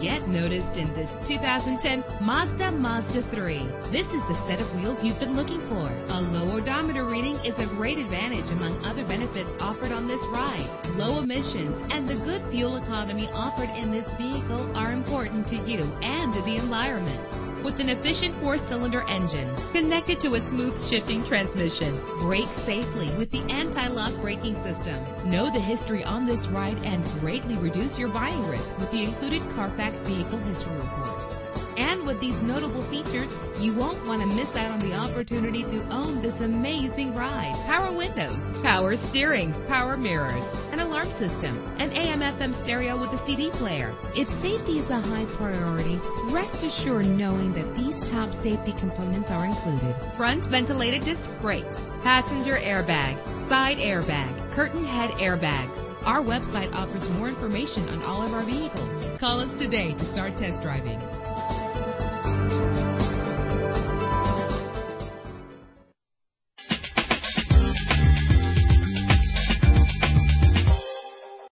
Get noticed in this 2010 Mazda 3. This is the set of wheels you've been looking for. A low odometer reading is a great advantage among other benefits offered on this ride. Low emissions and the good fuel economy offered in this vehicle are important to you and to the environment. With an efficient 4-cylinder engine connected to a smooth shifting transmission, brake safely with the anti-lock braking system. Know the history on this ride and greatly reduce your buying risk with the included Carfax Vehicle History Report. And with these notable features, you won't want to miss out on the opportunity to own this amazing ride. Power windows, power steering, power mirrors, an alarm system, an AM/FM stereo with a CD player. If safety is a high priority, rest assured knowing that these top safety components are included. Front ventilated disc brakes, passenger airbag, side airbag, curtain head airbags. Our website offers more information on all of our vehicles. Call us today to start test driving.